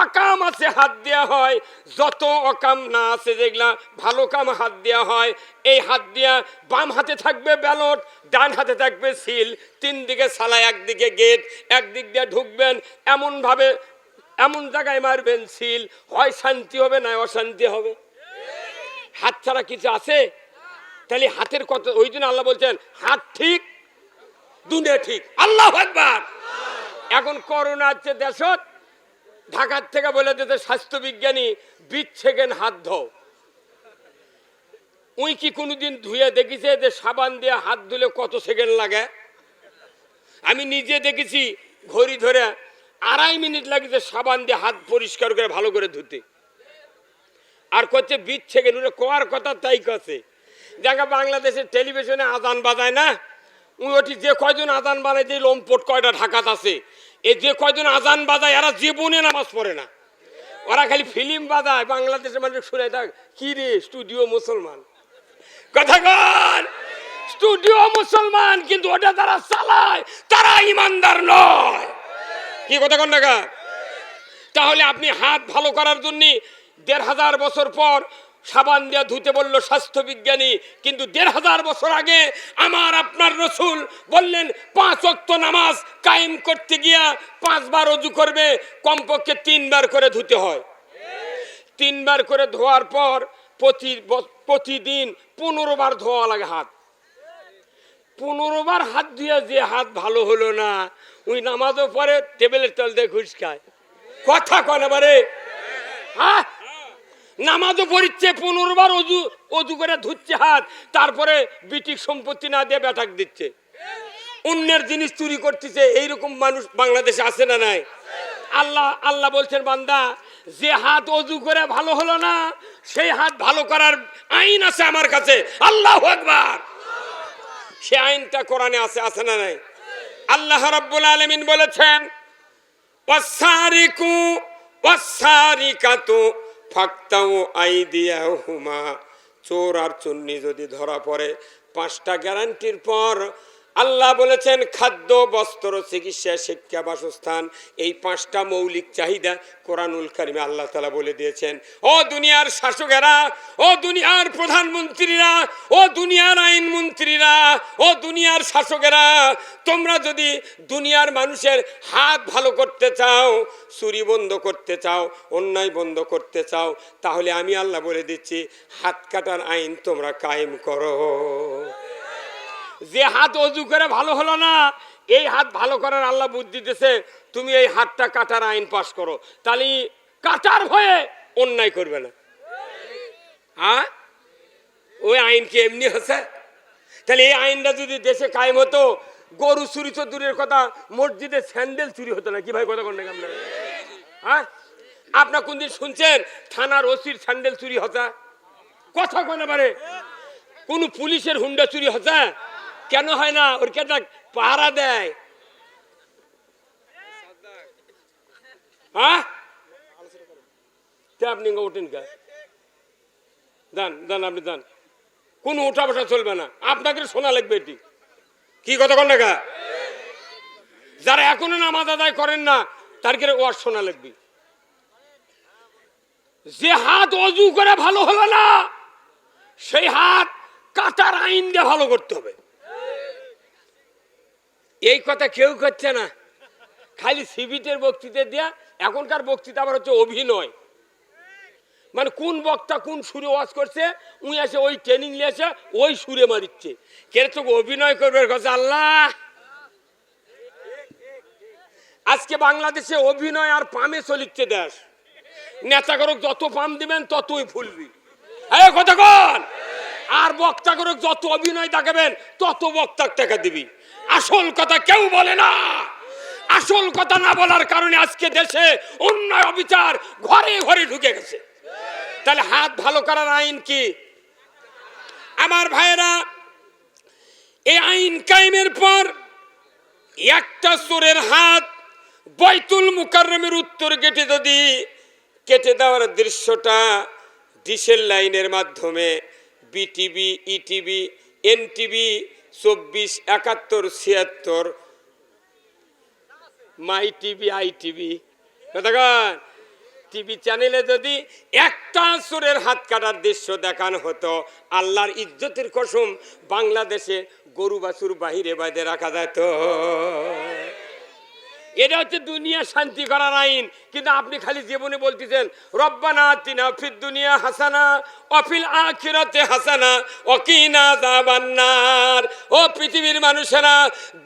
অকাম আছে হাত দেওয়া হয়, যত অকাম না আছে যেগুলা ভালো কাম হাত দেওয়া হয়। এই হাত দিয়া বাম হাতে থাকবে ব্যালট, ডান হাতে থাকবে সিল, 3 দিকে সালা, একদিকে গেট, একদিক দিয়ে ঢুকবেন, এমনভাবে এমন জায়গায় মারবেন সিল, হয় শান্তি হবে না অশান্তি হবে। হাত ছাড়া কিছু আছে? তাহলে হাতের কত, ওই জন্য আল্লাহ বলছেন হাত ঠিক দুনিয়া ঠিক। আল্লাহু আকবার। এখন করোনা হচ্ছে দেশত, ঢাকার থেকে বলে দিতে স্বাস্থ্য বিজ্ঞানী 20 সেকেন্ড হাত ধো। উই কি কোনোদিন ধুয়ে দেখেছে যে সাবান দিয়ে হাত ধুলে কত সেকেন্ড লাগে? আমি নিজে দেখেছি ঘড়ি ধরে 2.5 মিনিট লাগেছে সাবান দিয়ে হাত পরিষ্কার করে ভালো করে ধুতে। আর করছে 20 সেকেন্ড, উনি কোয়ার কথা তাই করছে। দেখা বাংলাদেশের টেলিভিশনে আজান বাজায় না, ওটি যে কয়জন আজান বানায়, যে লম্পট কয়টা ঢাকাত আছে, এ যে কয়জন আজান বাজায় এরা জীবনে নামাজ পড়ে না, ওরা খালি ফিল্ম বাজায়। বাংলাদেশের মানুষ শুনে থাক কি রে স্টুডিও মুসলমান, কথা কন স্টুডিও মুসলমান, কিন্তু ওটা যারা চালায় তারা ইমানদার নয়। কি কথা কন না? তাহলে আপনি হাত ভালো করার জন্য 1500 বছর পর সাবান দিয়ে ধুতে বললো স্বাস্থ্য বিজ্ঞানী, কিন্তু 1500 বছর আগে আমার আপনার রসুল বললেন 5 ওয়াক্ত নামাজ কায়েম করতে গিয়া 5 বার ওযু করবে, কমপক্ষে 3 বার করে ধুতে হয়। 3 বার করে ধোয়ার পর প্রতিদিন 15 বার ধোয়া লাগে হাত। 15 বার হাত ধুয়ে যে হাত ভালো হলো না, ওই নামাজও পরে টেবিলের তল দিয়ে ঘুষ খায়। কথা কয় না বারে? হ্যাঁ, নামাজও পড়িচ্ছে, 15 বার অজু করে ধুচ্ছে হাত, তারপরে বিটিক সম্পত্তি না দিয়ে ব্যাটাক দিচ্ছে, অন্যের জিনিস চুরি করতেছে। এইরকম মানুষ বাংলাদেশে আছে না নাই? আল্লাহ বলছেন বান্দা, যে হাত অজু করে ভালো হলো না, সেই হাত ভালো করার আইন আছে আমার কাছে। আল্লাহু আকবার। সে আইনটা কোরআনে আছে, আছে না নাই? আল্লাহ রাব্বুল আলামিন বলেছেন ওয়াসারিকু ওয়াসারিকাতু ফাক্তাউ আইদিয়াহুমা, চোর আর চুন্নি যদি ধরা পড়ে 5টা গ্যারান্টির পর আল্লাহ বলেছেন খাদ্য, বস্ত্র, চিকিৎসা, শিক্ষা, বাসস্থান, এই 5টা মৌলিক চাহিদা কোরআনুল কারিমে আল্লাহ তাআলা বলে দিয়েছেন। ও দুনিয়ার শাসকেরা, ও দুনিয়ার প্রধানমন্ত্রীরা, ও দুনিয়ার আইনমন্ত্রীরা, ও দুনিয়ার শাসকেরা, তোমরা যদি দুনিয়ার মানুষের হাত ভালো করতে চাও, চুরি বন্ধ করতে চাও, অন্যায় বন্ধ করতে চাও, তাহলে আমি আল্লাহ বলে দিচ্ছি হাত কাটার আইন তোমরা কায়েম করো। যে হাত অজু করে ভালো হলো না, এই হাত ভালো করার আল্লাহ বুদ্ধি দিতেছে, তুমি এই হাতটা কাটার আইন পাশ করো, তাহলে কাটার ভয়ে অন্যায় করবে না। হ্যাঁ, ওই আইন কি এমনি হচ্ছে? তাহলে এই আইনটা যদি দেশে কায়েম হতো, গরু চুরি তো দূরের কথা, মসজিদে স্যান্ডেল চুরি হতো না। কি ভাই কথা কন? হ্যাঁ, আপনার কোনদিন শুনছেন থানার ওসির স্যান্ডেল চুরি হতা? কথা কন এবারে। কোন পুলিশের হুন্ডা চুরি হতা? কেন হয় না? ওর কে পাহারা দেয়। হ্যাঁ, আপনি ওঠেন কে? দান আপনি দান, কোন ওঠা বসা চলবে না, আপনাকে শোনা লাগবে এটি। কি কথা কন না? যারা এখনো নামাজ আদায় করেন না তারকে ওয়াজ শোনা লাগবে। যে হাত অজু করে ভালো হলো না, সেই হাত কাটার আইন দিয়ে ভালো করতে হবে। এই কথা কেউ করছে না, খালি সিবিটের বক্তৃতা দেয়া। এখনকার বক্তৃতা আবার হচ্ছে অভিনয়, মানে কোন বক্তা কোন সুরে ওয়াজ করছে, উই আসে ওই ট্রেনিং নিয়ে আসে ওই সুরে মারিচ্ছে। কে তো অভিনয় করবে কথা? আল্লাহ, আজকে বাংলাদেশে অভিনয় আর পামে চলিচ্ছে দেশ। নেতাগরক যত পাম দিবেন ততই ফুলবি, এই কথা কন। আর বক্তাগরক যত অভিনয় দেখাবেন তত বক্তার টাকা দিবি। আসল কথা কেউ বলে না। আসল কথা না বলার কারণে আজকে দেশে অন্যায় অবিচার ঘরে ঘরে ঢুকে গেছে। তাহলে হাত ভালো করার আইন কি? আমার ভাইয়েরা, এই আইন কায়েমের পর একটা চোরের হাত বাইতুল মুকাররমের উত্তর গেটে যদি কেটে দেওয়ার দৃশ্যটা ডিশের লাইনের মাধ্যমে বিটিভি, ইটিভি, এনটিভি, 24, 71, 76, মাই টিভি, আইটিভি, টিভি চ্যানেলে যদি একটা চোরের হাত কাটার দৃশ্য দেখানো হতো, আল্লাহর ইজ্জতের কসম বাংলাদেশে গরু বাছুর বাহিরে বাইরে রাখা যেত। এটা হচ্ছে দুনিয়া শান্তি করার আইন। কিন্তু আপনি খালি জীবনে বলতেছেন রব্বানা আতিনা ফিদ দুনিয়া হাসানা ওয়া ফিল আখিরাতি হাসানা ওয়া কিনা আযাবান্নার। ও পৃথিবীর মানুষেরা,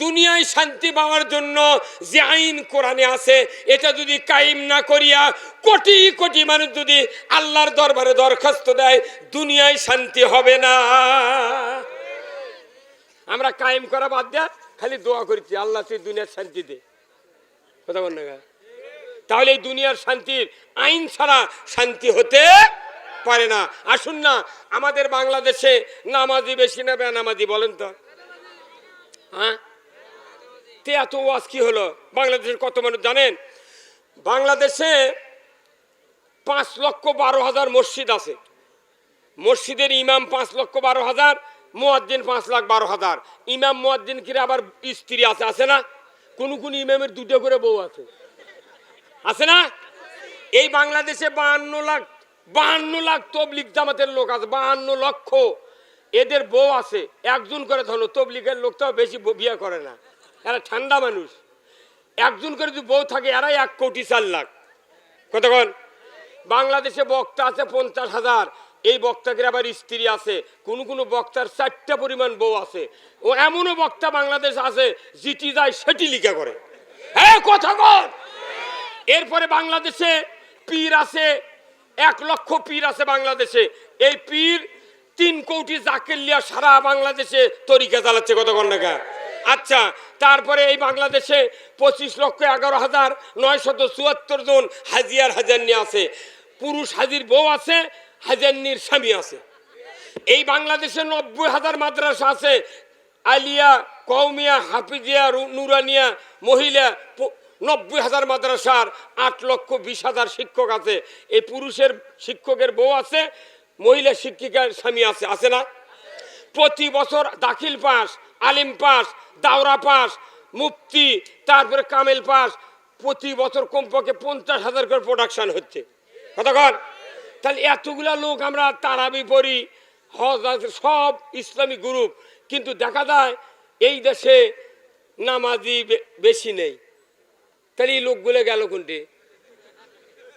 দুনিয়ায় শান্তি পাওয়ার জন্য যে আইন কোরআনে আছে, এটা যদি কায়েম না করিয়া কোটি কোটি মানুষ যদি আল্লাহর দরবারে দরখাস্ত দেয়, দুনিয়ায় শান্তি হবে না। আমরা কায়েম করা বাদ দেয়া খালি দোয়া করছি, আল্লাহ তুই দুনিয়ার শান্তি দে। কথা বল না? তাহলে এই দুনিয়ার শান্তির আইন ছাড়া শান্তি হতে পারে না। আসুন না, আমাদের বাংলাদেশে নামাজি বেশি না বেনামাজি বলেন তো? হ্যাঁ, তে এত ওয়াজ কি হলো? বাংলাদেশের কত মানুষ জানেন? বাংলাদেশে 5,12,000 মসজিদ আছে। মসজিদের ইমাম 5,12,000, মুয়াজ্জিন 5,12,000। ইমাম মুয়াজ্জিন কিরে আবার স্ত্রী আছে, আছে না? কোন কোন ইমামের দুটো করে বউ আছে, আছে না? এই বাংলাদেশে 52 লাখ তবলিগ জামাতের লোক আছে, 52 লক্ষ। এদের বউ আছে একজন করে। ধরো তবলিগের লোক তো বেশি বিয়ে করে না, এরা ঠান্ডা মানুষ। একজন করে যদি বউ থাকে, এরাই 1,04,00,000। কতক্ষণ? বাংলাদেশে বক্তা আছে 50,000। এই বক্তাকে আবার স্ত্রী আছে। কোন কোন বক্তার 4টা পরিমাণ বউ আছে। ও এমনও বক্তা বাংলাদেশ আছে যেটি যায় সেটি লিখা করে। হ্যাঁ, কথা কর। এরপরে বাংলাদেশে পীর আছে, 1 লক্ষ পীর আছে বাংলাদেশে। এই পীর 3 কোটি জাকির লিয়া সারা বাংলাদেশে তরিকা চালাচ্ছে। কতক্ষণ টাকা? আচ্ছা, তারপরে এই বাংলাদেশে 25,11,974 জন হাজিয়ার হাজারনি আছে। পুরুষ হাজির বউ আছে, হাজারনির স্বামী আছে। এই বাংলাদেশে 90,000 মাদ্রাসা আছে। আলিয়া, কওমিয়া, হাফিজিয়া, নুরানিয়া, মহিলা 90,000 মাদ্রাসার 8,20,000 শিক্ষক আছে। এই পুরুষের শিক্ষকের বউ আছে, মহিলা শিক্ষিকার স্বামী আছে, আছে না? প্রতি বছর দাখিল পাস, আলিম পাস, দাওরা পাস, মুফতি, তারপরে কামেল পাস, প্রতি বছর কমপক্ষে 50,000 করে প্রোডাকশন হচ্ছে। কতক্ষণ? তাহলে এতগুলা লোক আমরা তারাবি পড়ি, হজ আছে, সব ইসলামিক গ্রুপ, কিন্তু দেখা যায় এই দেশে নামাজি বেশি নেই। তাহলে এই লোকগুলো গেল কোনটি?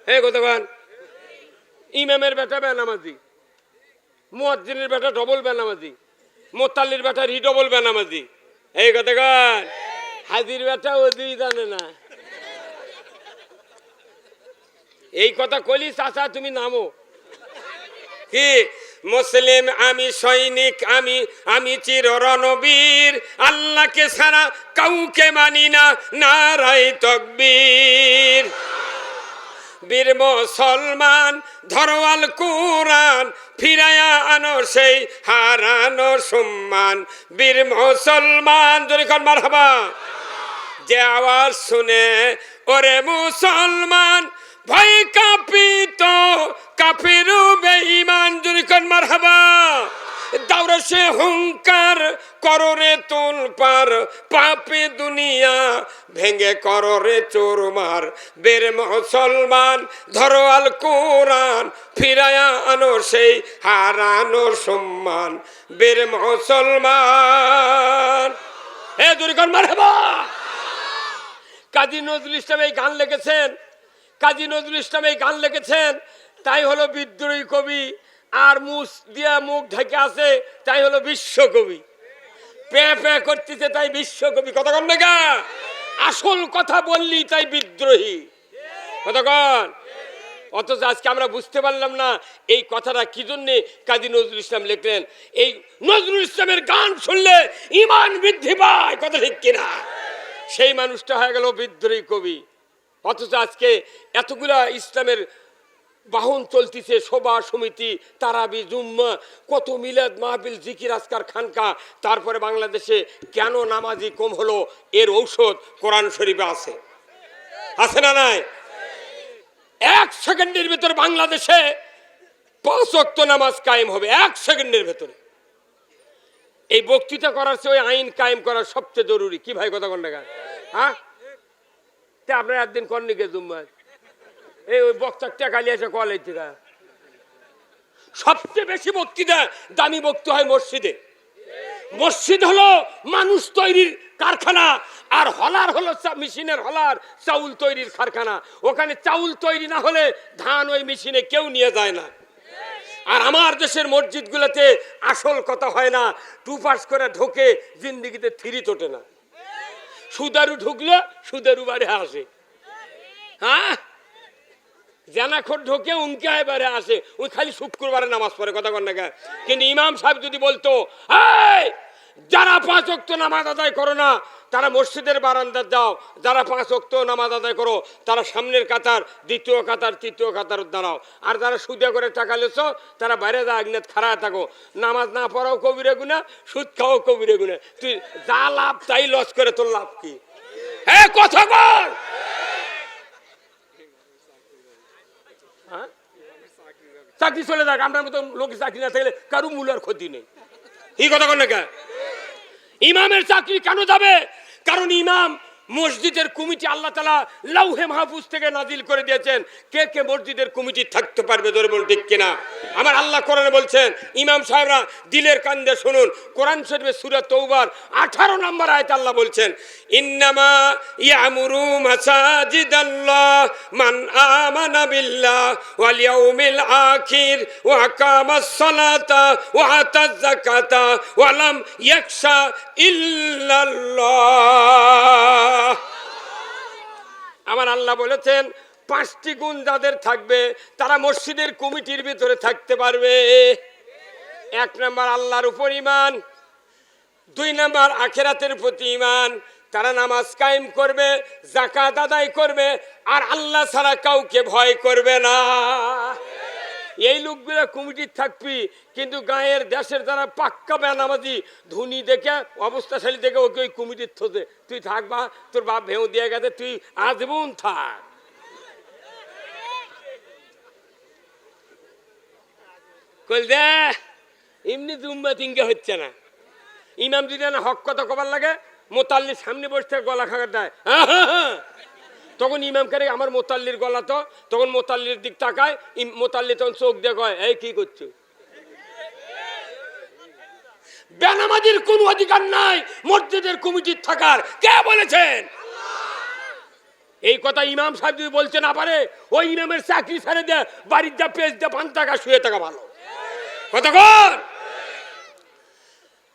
হ্যাঁ, কতক্ষণ? ইমামের বেটা বেনামাজি, মুয়াজ্জিনের বেটা ডবল বেনামাজি, মোতাল্লির বেটা রিডবল বেনামাজি। এই কতক্ষণ? হাজির বেটা ওই জানে না। এই কথা কলি চাচা তুমি নামো কি? মুসলিম আমি, সৈনিক আমি, আমি চির রণবীর, আল্লাহকে ছাড়া কাউকে মানি না, নারায়ে তাকবীর। বীর মুসলমান ধরওয়াল কুরআন, ফিরায়া আনো সেই হারানো সম্মান। বীর মুসলমান, জোরে কর মারহাবা। যে আওয়াজ শুনে ওরে মুসলমান, ভয় কাঁপিত কাফির বেঈমান, জোরে কর মারহাবা। দাওরা সে হুঙ্কার কররে তুল পার, পাপে দুনিয়া ভেঙে কররে চোরমার। বীর মুসলমান ধরো আল কোরআন, ফিরায়া আনো সেই হারানো সম্মান। বীর মুসলমান, এ জোরে কর মারহাবা। কাজী নজরুল ইসলাম এই গান লিখেছেন। কাজী নজরুল ইসলাম এই গান লিখেছেন, তাই হলো বিদ্রোহী কবি। আর মুখ দিয়া মুখ ঢেকে আছে, তাই হলো বিশ্বকবি। পে পে করতেছে, তাই বিশ্বকবি। কতক্ষণ দেখা? আসল কথা বললি তাই বিদ্রোহী। কতক্ষণ? অথচ আজকে আমরা বুঝতে পারলাম না এই কথাটা কি জন্যে কাজী নজরুল ইসলাম লিখলেন। এই নজরুল ইসলামের গান শুনলে ঈমান বৃদ্ধি পায়, কথা ঠিক কিনা? সেই মানুষটা হয়ে গেল বিদ্রোহী কবি। অথচ আজকে এতগুলা ইসলামের বাহন চলতেছে, সভা সমিতি, তারাবি, জুম্মা, কত মিলাদ মাহফিল, জিকির আজকার, খানকা। তারপরে বাংলাদেশে কেন নামাজি কম হলো, এর ঔষধ কোরআন শরীফে আছে, আছে না নাই? 1 সেকেন্ডের ভিতরে বাংলাদেশে 5 ওয়াক্ত নামাজ কায়েম হবে, 1 সেকেন্ডের ভেতরে। এই বক্তৃতা করার চেয়ে ওই আইন কায়েম করা সবচেয়ে জরুরি। কি ভাই, কথা কোন টাকা? হ্যাঁ, আপনার একদিন কর্ণিকে জুম্মা এই ওই বক্তার টাকা নিয়ে এসে কলেজ থেকে সবচেয়ে বেশি বক্তৃতা দামি বক্তৃতা হয় মসজিদে। মসজিদ হলো মানুষ তৈরির কারখানা, আর হলার হলো মেশিনের হলার চাউল তৈরির কারখানা। ওখানে চাউল তৈরি না হলে ধান ওই মেশিনে কেউ নিয়ে যায় না। আর আমার দেশের মসজিদগুলোতে আসল কথা হয় না, টুপাস করে ঢোকে, জিন্দিগিতে থিরি তোটে না। সুদারু ঢুকলো, সুদারু বাড়ি আসে। হ্যাঁ, জানাখোর ঢোকে, উনকে এবারে আসে। ওই খালি শুক্রবারে নামাজ পড়ে, কথা কন না। কিন্তু ইমাম সাহেব যদি বলতো, এই যারা 5 ওয়াক্ত নামাজ আদায় করো না তারা মসজিদের বারান্দা যাও, যারা 5 ওয়াক্ত নামাজ আদায় করো তারা সামনের কাতার, দ্বিতীয় কাতার, তৃতীয় কাতার দাঁড়াও, আর যারা সুদে করে টাকা লেছো তারা বাইরে যা আগ্নেত খাড়া থাকো। নামাজ না পড়াও কবিরে গুনাহ, সুদ খাও কবিরে গুনাহ। তুই যা লাভ তাই লস করে তোর লাভ কি? হ্যাঁ, কথা বল। চাকরি চলে যাক, আপনার মতো লোক চাকরি না থাকলে কারো মূল্যের ক্ষতি নেই। এই কথা কন না কে? ইমামের চাকরি কেন যাবে? কারণ ইমাম মসজিদের কমিটি আল্লাহ তাআলা লাউহে মাহফুজ থেকে নাজিল করে দিয়েছেন। কে কে মসজিদের কমিটি থাকতে পারবে, ধরে বল ঠিক কিনা? আমার আল্লাহ কোরআনে বলছেন, ইমাম সাহেবরা দিলের কান্দে শুনুন। কোরআন শরীফে সূরা তওবার 18 নম্বর আয়াতে আল্লাহ বলছেন, ইন্নামা ইয়ামুরু মাসাজিদাল্লাহ মান আমানা বিল্লাহ ওয়াল ইয়াউমিল আখির ওয়া আকামাস সালাতা ওয়া আতাজ যাকাতা ওয়া লাম ইয়াখশা ইল্লাল্লাহ। আমার আল্লাহ বলেছেন 5টি গুণ যাদের থাকবে তারা মসজিদের কমিটির ভিতরে থাকতে পারবে। 1 নম্বর আল্লাহর উপর ঈমান, 2 নম্বর আখিরাতের প্রতি ঈমান। তারা নামাজ কায়েম করবে, যাকাত আদায় করবে, আর আল্লাহ ছাড়া কাউকে ভয় করবে না। এই লোকগুলো কমিটির থাকবি, কিন্তু গায়ের দেশের যারা পাক্কা বেনামাজি ধনী দেখে, অবস্থাশালী দেখে ওকে ওই কমিটির থোতে তুই থাকবা, তোর বাপ ভেউ দিয়ে গেছে, তুই আজীবন থাক। কল দে এমনি দুম্বা তিনকে হচ্ছে না। ইমাম যদি না হক কথা কবার লাগে, মোতাল্লির সামনে বসতে গলা খাগার দেয়, তখন ইমাম করে আমার মোতাল্লির গলা তো, তখন মোতাল্লির দিক তাকায়, মোতাল্লি তখন চোখ দিয়ে কয়, এই কি করছো? বেনামাজির কোন অধিকার নাই মসজিদের কমিটির থাকার। কে বলেছেন? এই কথা ইমাম সাহেব যদি বলতে না পারে, ওই ইমামের চাকরি ছেড়ে দে, বাড়ির যা পেজ দে, 5 টাকা শুয়ে থাকা ভালো। কথা কর।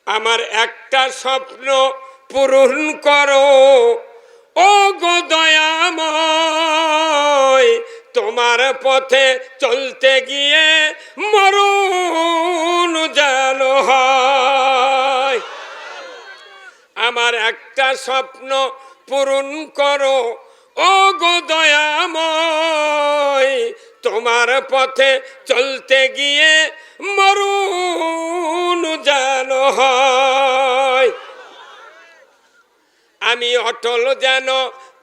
আমার একটা স্বপ্ন পূরণ করো ও গো দয়াময়, তোমার পথে চলতে গিয়ে মরণ যেন হয়। আমার একটা স্বপ্ন পূরণ করো ও গো দয়াময়, তোমার পথে চলতে গিয়ে মরণ যেন হয়। আমি অটল যেন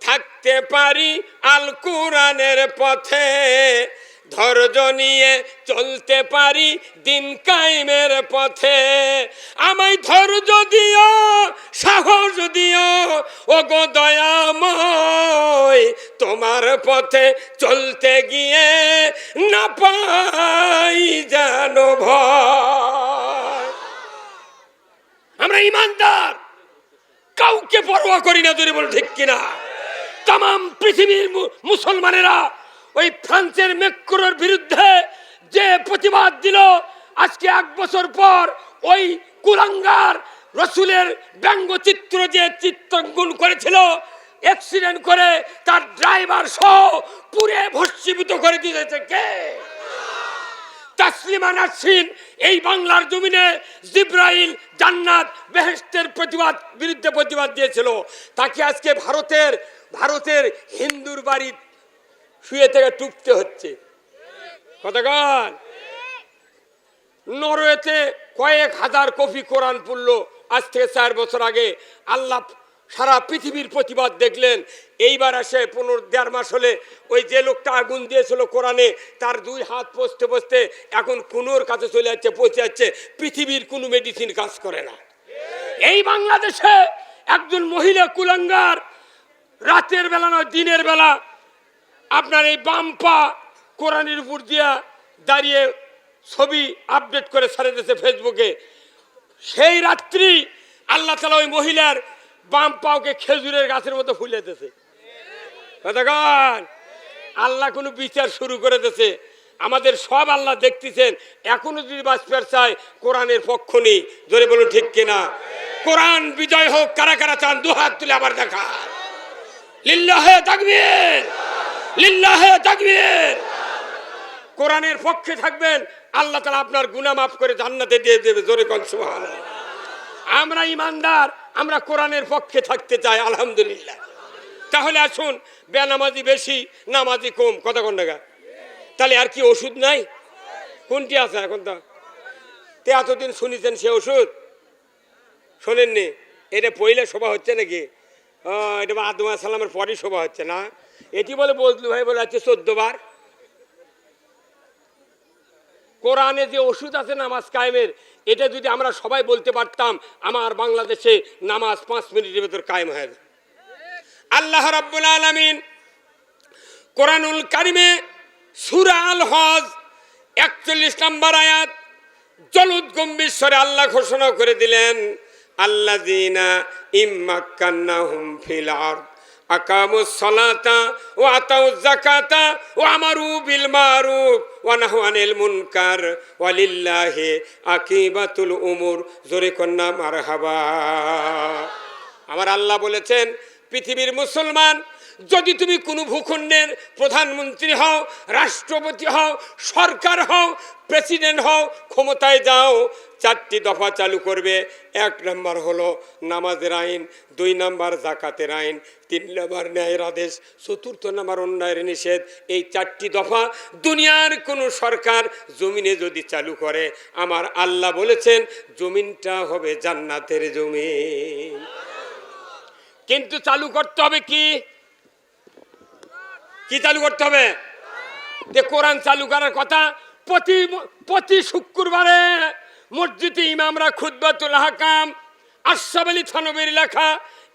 থাকতে পারি আল কোরআনের পথে, ধৈর্য নিয়ে চলতে পারি দিন কায়েমের পথে। আমায় ধৈর্য দিও, সাহস দিও ও গো দয়াময়, তোমার পথে চলতে গিয়ে না পাই যেন ভয়। আমরা ইমানদার, কাউকে পরোয়া করি না, ধরে বল ঠিক কিনা? তাম পৃথিবীর মুসলমানেরা ওই ফ্রান্সের ম্যাক্রোর বিরুদ্ধে যে প্রতিবাদ দিল, আজকে 1 বছর পর ওই কুলাঙ্গার রসুলের ব্যঙ্গচিত্র যে চিত্রাঙ্কন করেছিল, অ্যাক্সিডেন্ট করে তার ড্রাইভার সহ পুরে ভস্মীভূত করে দিয়েছে কে? তাসলিমা নাসরিন এই বাংলার জমিনে জিব্রাইল জান্নাত বেহেশতের বিরুদ্ধে প্রতিবাদ দিয়েছিল। তাকে আজকে ভারতের হিন্দুর বাড়ি শুয়ে থেকে টুকতে হচ্ছে। কতক্ষণ? নরওয়েতে কয়েক হাজার কপি কোরআন পড়লো আজ থেকে 4 বছর আগে। আল্লাহ সারা পৃথিবীর প্রতিবাদ দেখলেন। এইবার আসে 1.5 মাস হলে ওই যে লোকটা আগুন দিয়েছিল কোরআনে, তার 2 হাত পচতে পচতে এখন কোনোর কাছে চলে যাচ্ছে, পচে যাচ্ছে। পৃথিবীর কোনো মেডিসিন কাজ করে না। এই বাংলাদেশে একজন মহিলা কুলাঙ্গার রাতের বেলা নয় দিনের বেলা আপনার এই বাম পা কোরআনের উপর দিয়া দাঁড়িয়ে ছবি আপডেট করে ছাড়ে দিয়েছে ফেসবুকে। সেই রাত্রি আল্লাহ তাআলা ওই মহিলার বাম পাওকে খেজুরের গাছের মতো ফুলে দিয়েছে। কতক্ষণ আল্লাহ কোনো বিচার শুরু করে দিয়েছে। আমাদের সব আল্লাহ দেখতেছেন। এখনো যদি বাঁচতে চায় কোরআনের পক্ষ নেই। জোরে বলুন ঠিক কিনা? কোরআন বিজয় হোক। কারা কারা চান দুহাত তুলে আবার দেখা। লিল্লাহে তাকবীর, লিল্লাহে তাকবীর। কোরআনের পক্ষে থাকবেন, আল্লাহ তাআলা আপনার গুনাহ মাফ করে জান্নাতে দিয়ে দেবে। জোরে কোন সুবহানাল্লাহ। আমরা ইমানদার, আমরা কোরআনের পক্ষে থাকতে চাই। আলহামদুলিল্লাহ। তাহলে আসুন, বেনামাজি বেশি, নামাজি কম। কথা কোন জায়গা? তাহলে আর কি ওষুধ নাই? কোনটি আছে এখন? তো এতদিন শুনেছেন সে ওষুধ শোনেননি। এটা পইলে শোভা হচ্ছে নাকি? এটা আদম আলাইহিস সালামের পরই শোভা হচ্ছে না। এটি বলে বজলু ভাই বলে আছে 14 বার। কোরআনে যে ওষুধ আছে নামাজ কায়েমের, এটা যদি আমরা সবাই বলতে পারতাম, আমার বাংলাদেশে নামাজ 5 মিনিটের ভেতর কায়েম হয়ে যায়। আল্লাহ রাব্বুল আলামিন কোরআনুল কারিমে সূরা আল হজ 41 নম্বর আয়াত জলুদ গম্ভীর স্বরে আল্লাহ ঘোষণা করে দিলেন, আল্লাযীনা ইম্মাক্কান্নাহুম ফিল আরদ আকামুস সালাতা ওয়া আতাউজ যাকাতা ওয়া আমারু বিল মারুফ ওয়া নাহু আনিল মুনকার ওয়া লিল্লাহি আকিবাতুল উমুর। জোরে কন্না মারহাবা। আমার আল্লাহ বলেছেন, পৃথিবীর মুসলমান, যদি তুমি কোনো ভূখণ্ডের প্রধানমন্ত্রী হও, রাষ্ট্রপতি হও, সরকার হও, প্রেসিডেন্ট হও, ক্ষমতায় যাও, 4টি দফা চালু করবে। 1 নম্বর হলো নামাজের আইন, 2 নম্বর জাকাতের আইন, 3 নম্বর ন্যায়ের আদেশ, 4র্থ নম্বর অন্যায়ের নিষেধ। এই 4টি দফা দুনিয়ার কোনো সরকার জমিনে যদি চালু করে, আমার আল্লাহ বলেছেন জমিনটা হবে জান্নাতের জমিন। কিন্তু চালু করতে হবে কি? কি চালু করতে হবে? যে কোরআন চালু করার কথা। প্রতি শুক্রবারে মসজিদে ইমামরা খুতবাতুল আহকাম, আশরাফ আলী থানবীর লেখা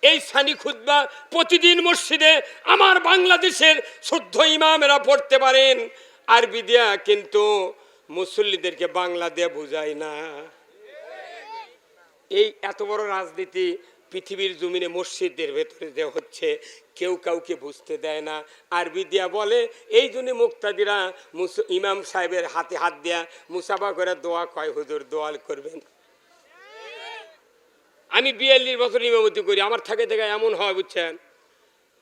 এই সানি খুতবা প্রতিদিন মসজিদে আমার বাংলাদেশের শুদ্ধ ইমামেরা পড়তে পারেন আরবি দিয়া, কিন্তু মুসল্লিদেরকে বাংলা দিয়ে বুঝায় না। এই এত বড় রাজনীতি পৃথিবীর জমিনে মসজিদের ভেতরে যে হচ্ছে, কেউ কাউকে বুঝতে দেয় না, আরবি দিয়া বলে। এই জন্য মুক্তাদিরা ইমাম সাহেবের হাতে হাত দেয়া মুসাফা করে দোয়া কয়, হুজুর দোয়া করবেন। আমি 42 বছর ইমামতি করি, আমার থাকে থেকে এমন হয় বুঝছেন,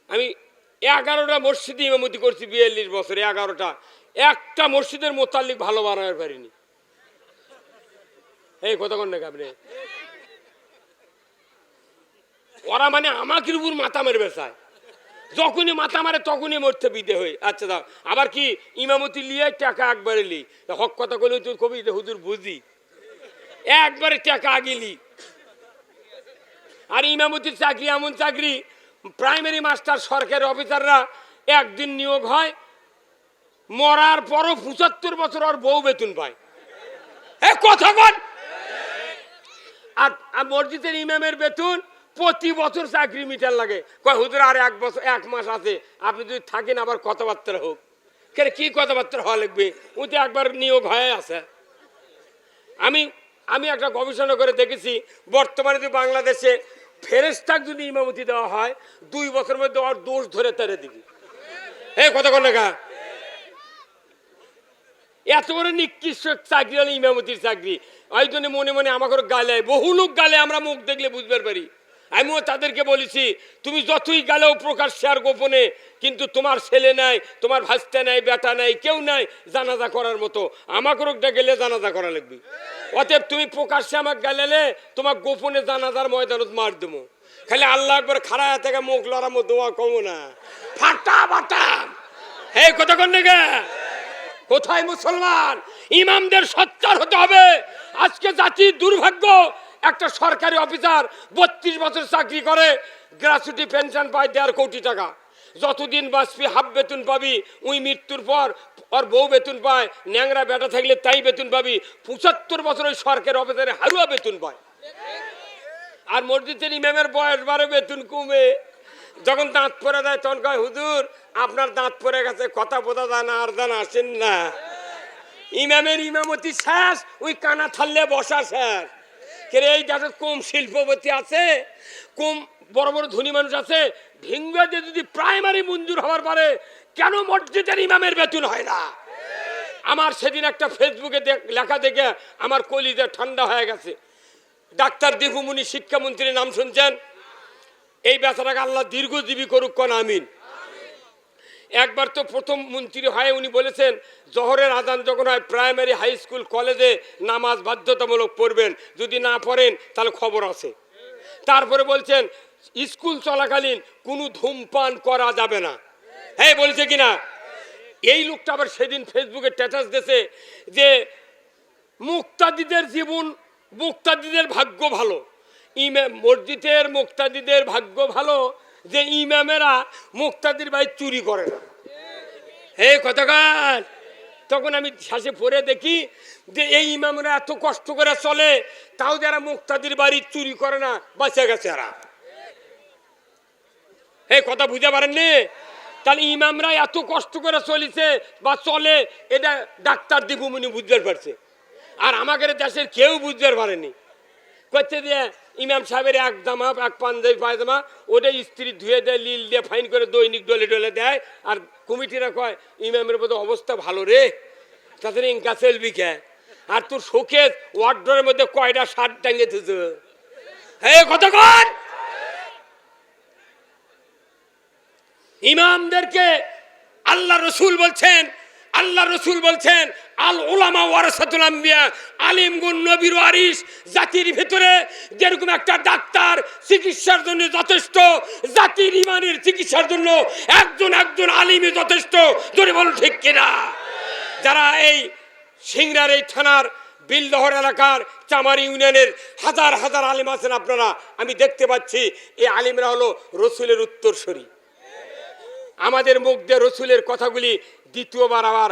আমি 11টা মসজিদে ইমামতি করছি 42 বছরে। 11টা একটা মসজিদের মোতাল্লিক ভালো বানাতে পারিনি। এই কথা কোন নাকি আপনি? ওরা মানে আমাকে উপর মাথা মারবে চায়, যখনই মাথা মারে তখনই মরতে বিদে হই। আচ্ছা দাও, আবার কি ইমামতি লিয়ে টাকা একবারে লি, হক কথা কইলে তুই কবি হুজুর বুঝি, একবারে টাকা আগিলি। আর ইমামতির চাকরি এমন চাকরি, প্রাইমারি মাস্টার সরকারি অফিসাররা একদিন নিয়োগ হয়, মরার পরও 75 বছর আর বউ বেতন পায়। কথা বল। আর মসজিদের ইমামের বেতন প্রতি বছর চাকরি মিটার লাগে। কয় হুজুর আর 1 বছর 1 মাস আছে, আপনি যদি থাকেন আবার কথাবার্তা হোক। কেন কি কথাবার্তা হওয়া লাগবে? ও তো একবার নিয়োগ হয়ে আছে। আমি একটা গবেষণা করে দেখেছি, বর্তমানে যদি বাংলাদেশে ফেরেশতাকে যদি ইমামতি দেওয়া হয়, 2 বছরের মধ্যে ওর দোষ ধরে তারে দিবি। কথা কোন না? এত বড় নিকৃষ্ট চাকরি হলো ইমামতির চাকরি। ওই জন্য মনে মনে আমাকে গালে, বহু লোক গালে, আমরা মুখ দেখলে বুঝতে পারি। আমিও তাদেরকে বলেছি, তুমি যতই গালেও প্রকাশ্যে আর গোপনে, কিন্তু তোমার ছেলে নাই, তোমার ভাস্তা নাই, বেটা নাই, কেউ নাই জানাজা করার মতো, আমাকে গেলে জানাজা করা লাগবে। অতএব তুমি প্রকাশ্যে আমাকে গালেলে তোমার গোপনে জানাজার ময়দানত মার দেবো। খালি আল্লাহ একবার খাড়া থেকে মুখ লড়ামো, দোয়া কমো না, ফাটা ফাটা। কথা কোন দিকে? কোথায় মুসলমান? ইমামদের সচ্চার হতে হবে। আজকে জাতির দুর্ভাগ্য, একটা সরকারি অফিসার 32 বছর চাকরি করে, গ্র্যাচুইটি পেনশন পায় 1.5 কোটি টাকা। যতদিন বাঁচবি হাফ বেতন পাবি, ওই মৃত্যুর পর ওর বউ বেতন পায়, ন্যাংরা বেটা থাকলে তাই বেতন পাবি। 75 বছর ওই সরকারি অফিসারে হারুয়া বেতন পায়। আর মসজিদের ইমামের বয়স বাড়ে, বেতন কমে। যখন দাঁত পড়ে যায় তখন কয় হুজুর আপনার দাঁত পড়ে গেছে, কথা বোঝা যায় না, আর দান আসেন না। ইমামের ইমামতি শেষ, ওই কানা থাললে বসা শেষ। কে এই দেশে কম শিল্পপতি আছে, কম বড় বড় ধনী মানুষ আছে, ভিঙ্গাতে যদি প্রাইমারি মঞ্জুর হওয়ার পরে কেন মসজিদের ইমামের বেতন হয় না? আমার সেদিন একটা ফেসবুকে লেখা দেখে আমার কলিজা ঠান্ডা হয়ে গেছে। ডাক্তার দীপুমণি শিক্ষামন্ত্রীর নাম শুনছেন? এই বেচারাকে আল্লাহ দীর্ঘজীবী করুক, কোন আমিন। একবার তো প্রথম মন্ত্রী হয়ে উনি বলেছেন জোহরের আজান যখন হয় প্রাইমারি হাই স্কুল কলেজে নামাজ বাধ্যতামূলক পড়বেন, যদি না পড়েন তাহলে খবর আছে। তারপরে বলছেন স্কুল চলাকালীন কোনো ধূমপান করা যাবে না। হ্যাঁ বলেছে কিনা? এই লোকটা আবার সেদিন ফেসবুকে স্ট্যাটাস দিয়েছে যে মুক্তাদিদের জীবন, মুক্তাদিদের ভাগ্য ভালো, ইমাম মসজিদের মুক্তাদিদের ভাগ্য ভালো যে ইমামেরা মুক্তাদির ভাই চুরি করে না। হে কথাকার, তখন আমি শ্বাসে পড়ে দেখি যে এই ইমামরা এত কষ্ট করে চলে, তাও যারা মুক্তাদির বাড়ি চুরি করে না, বাঁচে গেছে এরা। এই কথা বুঝতে পারেননি? তাহলে ইমামরা এত কষ্ট করে চলিছে বা চলে, এটা ডাক্তার দীপুমণি বুঝতে পারছে, আর আমাদের দেশের কেউ বুঝতে পারেনি। করছে যে ইমাম সাহেবের এক জামা, এক পাঞ্জাবি পায়জামা, ওটা স্ত্রী ধুয়ে দেয়, লিল দিয়ে ফাইন করে দৈনিক ডলে ডলে দেয়, আর কমিটিরা কয় ইমামের মতো অবস্থা ভালো রে, তাদের ইনকা সেলবি কে, আর তোর শোকেস ওয়ার্ড্রোবের মধ্যে কয়টা শার্ট টাঙিয়ে থুস। হ্যাঁ কতক্ষণ ইমামদেরকে আল্লাহ রসুল বলছেন, আল্লাহ রসুল বলছেন আল উলামা ওয়ারাসাতুল আম্বিয়া, আলিমগুন নবীর ওয়ারিস। জাতির ভিতরে যেরকম একটা ডাক্তার চিকিৎসার জন্য যথেষ্ট, জাতির ইমানের চিকিৎসার জন্য একজন একজন আলিমই যথেষ্ট। যদি বলুন ঠিক কিনা? যারা এই সিংড়ার এই থানার বিলদহর এলাকার চামারি ইউনিয়নের হাজার হাজার আলিম আছেন আপনারা, আমি দেখতে পাচ্ছি এই আলিমরা হলো রসুলের উত্তরসূরি। আমাদের মুখ দিয়ে রসুলের কথাগুলি দ্বিতীয়বার আবার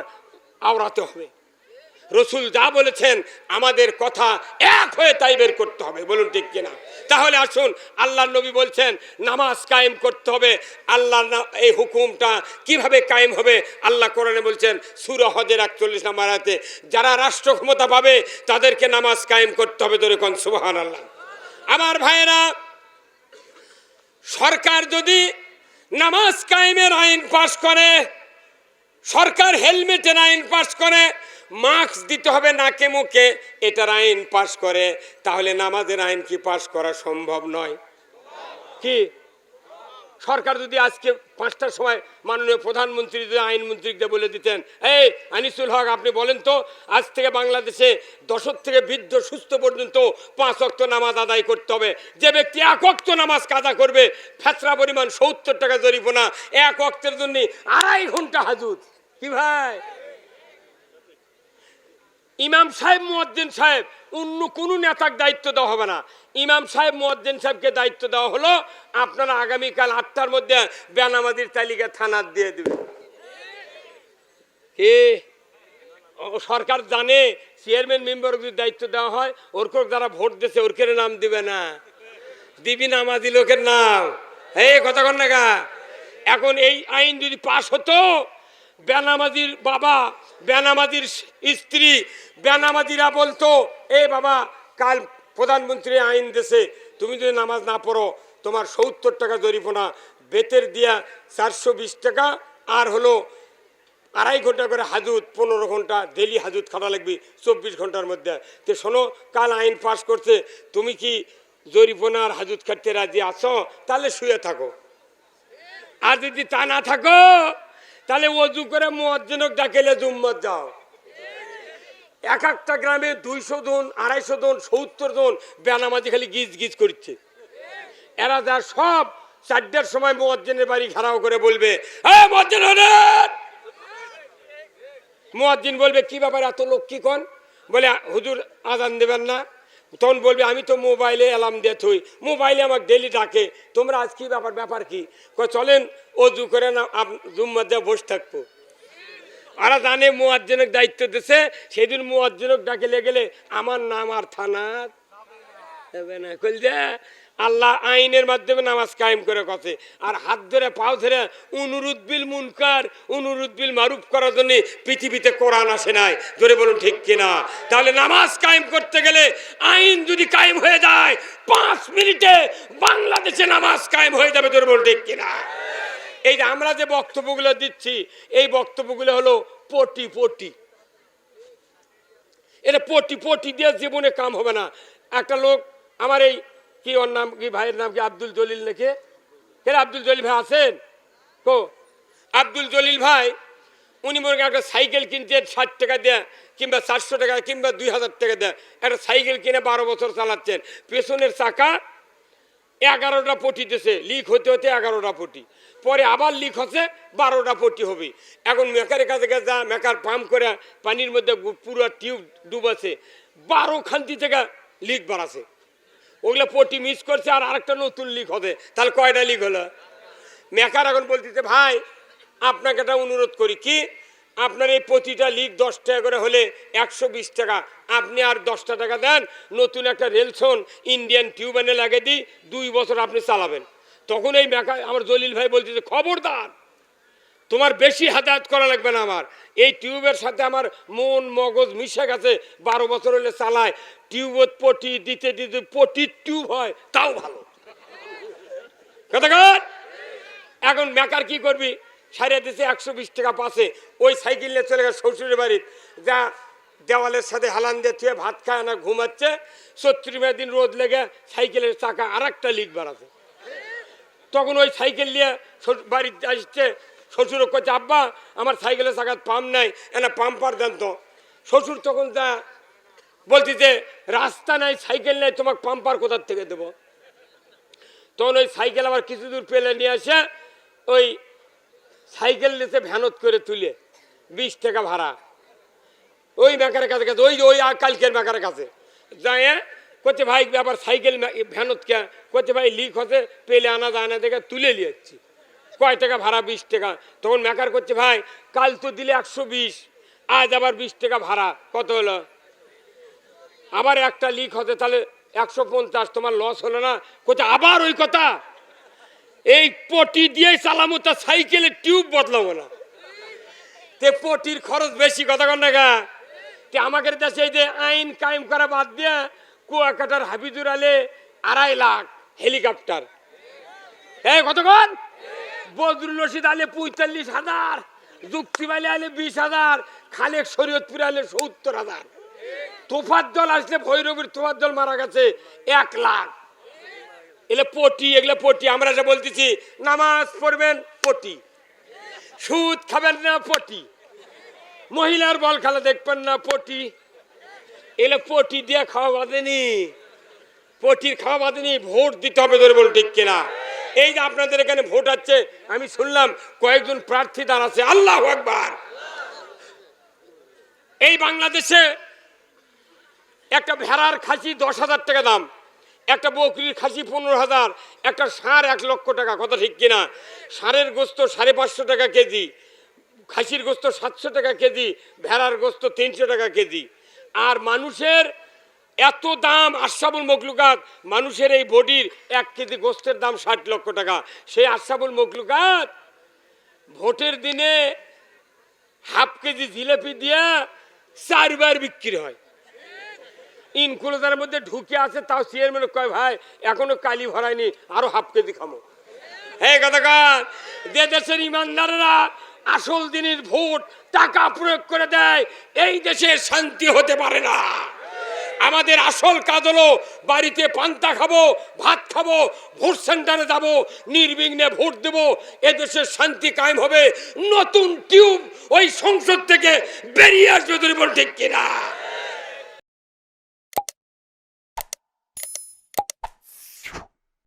আওড়াতে হবে। রসুল যা বলেছেন আমাদের কথা এক হয়ে তাই বের করতে হবে। বলুন ঠিক কিনা? তাহলে আসুন, আল্লাহ নবী বলছেন নামাজ কায়েম করতে হবে। আল্লাহ এই হুকুমটা কিভাবে কায়েম হবে? আল্লাহ কোরআনে বলছেন সূরা হজের 41 নম্বর আয়াতে, যারা রাষ্ট্র ক্ষমতা পাবে তাদেরকে নামাজ কায়েম করতে হবে। ধরে কোন সুবহানাল্লাহ। আমার ভাইয়েরা, সরকার যদি নামাজ কায়েমের আইন পাশ করে, সরকার হেলমেটের আইন পাশ করে, মাস্ক দিতে হবে নাকে মুখে, এটার আইন পাশ করে, তাহলে নামাজের আইন কি পাশ করা সম্ভব নয়? কি সরকার যদি আজকে 5টার সময় মাননীয় প্রধানমন্ত্রী যদি আইনমন্ত্রীকে বলে দিতেন, এই আনিসুল হক আপনি বলেন তো আজ থেকে বাংলাদেশে 10 থেকে বৃদ্ধ সুস্থ পর্যন্ত 5 ওয়াক্ত নামাজ আদায় করতে হবে, যে ব্যক্তি 1 ওয়াক্ত নামাজ কাজা করবে ফেতরা পরিমাণ 70 টাকা জরিমানা, 1 ওয়াক্তের জন্য 2.5 ঘন্টা হাজত। কি ভাই, ইমাম সাহেব মুয়াজ্জিন সাহেব অন্য কোনো নেতাকে দায়িত্ব দেওয়া হবে না। ইমাম সাহেব মুয়াজ্জিন সাহেবকে দায়িত্ব দেওয়া হলো আপনারা আগামীকাল 8টার মধ্যে বেনামাজির তালিকা থানার দিয়ে দেবেন। কি সরকার জানে চেয়ারম্যান মেম্বারকে দায়িত্ব দেওয়া হয়, ওরকে যারা ভোট দিয়েছে ওরকে নাম দিবে না, দিবি নামাজি লোকের নাম। এই কথা কন না। এখন এই আইন যদি পাশ হতো, বেনামাজির বাবা, বেনামাজির স্ত্রী, বেনামাজিরা বলতো এ বাবা কাল প্রধানমন্ত্রী আইন দিয়েছে, তুমি যদি নামাজ না পড়ো তোমার 70 টাকা জরিমানা, বেতের দিয়া 420 টাকা, আর হলো 2.5 ঘন্টা করে হাজত, 15 ঘন্টা ডেলি হাজত খাটা লাগবে 24 ঘন্টার মধ্যে। তো শোনো, কাল আইন পাশ করছে, তুমি কি জরিমানা আর হাজত খাটতে রাজি আছো? তাহলে শুয়ে থাকো, আর যদি তা না থাকো তাহলে ওযু করে মুয়াজ্জিনক ডাকেলে জুম্মত যাও। এক একটা গ্রামে 200 জন, 250 জন, 70 জন বেনামাজি খালি গিজ গিজ করছে। এরা যা সব 4টার সময় মুয়াজ্জিনের বাড়ি ঘেরাও করে বলবে, এই মুয়াজ্জিন হলেন। মুয়াজ্জিন বলবে কি ব্যাপার এত লোক কি কোন? বলে হুজুর আজান দেবেন না। তখন বলবে আমি তো মোবাইলে অ্যালার্ম দিয়ে থই, মোবাইলে আমাকে ডেলি ডাকে, তোমরা আজ কি ব্যাপার? ব্যাপার কি? চলেন ওযু করে না জুম্মার যা বসে থাকবো। আর জানে মুয়াজ্জিনের দায়িত্ব দিছে, সেদিন মুয়াজ্জিনক ডাকে গেলে আমার নাম আর থানা হবে না। কইল যে আল্লাহ আইনের মাধ্যমে নামাজ কায়েম করে কথা, আর হাত ধরে পাও ধরে অনুরোধ বিল মুনকার অনুরোধ বিল মারুফ করার জন্য পৃথিবীতে কোরআন আসে নাই। জোরে বলুন ঠিক কিনা? তাহলে নামাজ কায়েম করতে গেলে আইন যদি কায়েম হয়ে যায় 5 মিনিটে বাংলাদেশে নামাজ কায়েম হয়ে যাবে। জোরে বলুন ঠিক কিনা? এই যে আমরা যে বক্তব্যগুলো দিচ্ছি, এই বক্তব্যগুলো হলো পটি পটি, এটা পটি পটি দিয়ে জীবনে কাম হবে না। একটা লোক আমার এই কি ওর নাম কি, ভাইয়ের নাম কি, আব্দুল জলিল নাকি, কে আব্দুল জলিল ভাই আছেন কো? আব্দুল জলিল ভাই উনি মনে করেন একটা সাইকেল কিনতে 60 টাকা দেয় কিংবা 400 টাকা কিংবা 2000 টাকা দেয়, একটা সাইকেল কিনে 12 বছর চালাচ্ছেন। পেছনের চাকা 11টা পটি দিয়েছে, লিক হতে হতে 11টা পটি, পরে আবার লিক হচ্ছে 12টা পটি হবে। এখন মেকারের কাছে যা, মেকার পাম্প করে পানির মধ্যে পুরো টিউব ডুবাছে, 12 খান্তি থেকে লিক বাড়াছে, ওগুলো পটি মিস করছে, আর আরেকটা নতুন লিক হবে। তাহলে কয়টা লিক হলো? মেকার এখন বলতেছে ভাই আপনাকে একটা অনুরোধ করি, কি আপনার এই প্রতিটা লিক 10 টাকা করে হলে 120 টাকা, আপনি আর 10টা টাকা দেন, নতুন একটা রেলসন ইন্ডিয়ান টিউব এনে লাগিয়ে দিই, 2 বছর আপনি চালাবেন। তখন এই মেকার আমার জলিল ভাই বলতেছে খবরদার, তোমার বেশি হাদায়াত করা লাগবে না, আমার এই টিউবের সাথে আমার মন মগজ মিশে গেছে, 12 বছর হলে চালায়, টিউবের পটি দিতে দিতে পটির টিউব হয় তাও ভালো কথা। এখন মেকার কি করবি, সারিয়ে দিচ্ছে 120 টাকা পাশে, ওই সাইকেল নিয়ে চলে গেছে শ্বশুরের বাড়ির, যা দেওয়ালের সাথে হালান দিয়ে থুয়ে ভাত খায় না, ঘুমাচ্ছে। 34 দিন রোদ লেগে সাইকেলের চাকা আর একটা লিক বাড়াছে। তখন ওই সাইকেল নিয়ে বাড়িতে আসছে, শ্বশুর করছে আব্বা আমার সাইকেলের চাকার পাম্প নাই, এনা পাম্পার দেন তো। শ্বশুর তখন যা বলতেছে রাস্তা নাই, সাইকেল নাই, তোমাকে পাম্পার কোথার থেকে দেবো? তখন ওই সাইকেল আবার কিছু দূর পেলে নিয়ে আসে, ওই সাইকেল নিতে ভ্যানত করে তুলে 20 টাকা ভাড়া, ওই মেকারের কাছে ওই ওই কালকের মেকারের কাছে যায়, করছে ভাই আবার সাইকেল ভ্যানত কে, করছে ভাই লিক হচ্ছে, পেলে আনা যায় না দেখে তুলে নিয়েছি, কয় টাকা ভাড়া? 20 টাকা। তখন মেকার করছে ভাই কাল তো দিলে 120, আজ আবার 20 টাকা ভাড়া, কত হলো? আবার একটা লিক হতে তাহলে 150, তোমার লস হলো না? করছে আবার ওই কথা, এই পটি দিয়ে চালামো, তা সাইকেলের টিউব বদলাবো না, তে পটির খরচ বেশি, কথা কন না গা। তে আমাদের দেশে এই যে আইন কায়েম করা বাদ দিয়ে কুয়াকাটার হাফিজুর আলে 2.5 লাখ হেলিকপ্টার, এই কতক্ষণ, বদরুল রশিদ আলে 45,000, যুক্তিবালি আলে 20,000, খালেক শরীয়তপুর আলে 70,000, তোফাজ্জল আসলে ভৈরবের তোফাজ্জল মারা গেছে 1 লাখ। এলে পটি, এগুলো পটি। আমরা যা বলতেছি নামাজ পড়বেন পটি, সুদ খাবেন না পটি, মহিলার বল খেলা দেখবেন না পটি, এলে পটি দিয়ে খাওয়া বাঁধেনি, পটির খাওয়া বাঁধেনি, ভোট দিতে হবে। ধরে বল ঠিক কিনা? এই যে আপনাদের এখানে ভোট আছে, আমি শুনলাম কয়েকজন প্রার্থী দাঁড়াচ্ছে, আল্লাহু আকবার। এই বাংলাদেশে একটা ভেড়ার খাসি 10,000 টাকা দাম, একটা বকরির খাসি 15,000, একটা ষাঁড় 1 লক্ষ টাকা, কথা ঠিক কিনা? ষাঁড়ের গোস্ত 550 টাকা কেজি, খাসির গোস্ত 700 টাকা কেজি, ভেড়ার গোস্ত 300 টাকা কেজি। আর মানুষের এত দাম, আশরাফুল মখলুকাত, মানুষের এই বডির 1 কেজি গোস্তের দাম 60 লক্ষ টাকা। সেই আশরাফুল মখলুকাত ভোটের দিনে হাফ কেজি জিলেপি দিয়ে 4 বার বিক্রি হয়। ইনক্লোজার মধ্যে ঢুকে আছে, তাও চেয়ারম্যান কয় ভাই এখনো কালি ভরায়নি, আরো হাফ কেজি খামো। হ্যাঁ কথাকার, যে দেশের ইমানদাররা আসল দিনের ভোট টাকা প্রয়োগ করে দেয়, এই দেশে শান্তি হতে পারে না। আমাদের আসল কাজ হলো বাড়িতে পান্তা খাবো, ভাত খাবো, ভোট সেন্টারে যাবো, নির্বিঘ্নে ভোট দেবো, এদেশের শান্তি কায়েম হবে। নতুন টিউব ওই সংসদ থেকে বেরিয়ে আসবে, ঠিক কিনা?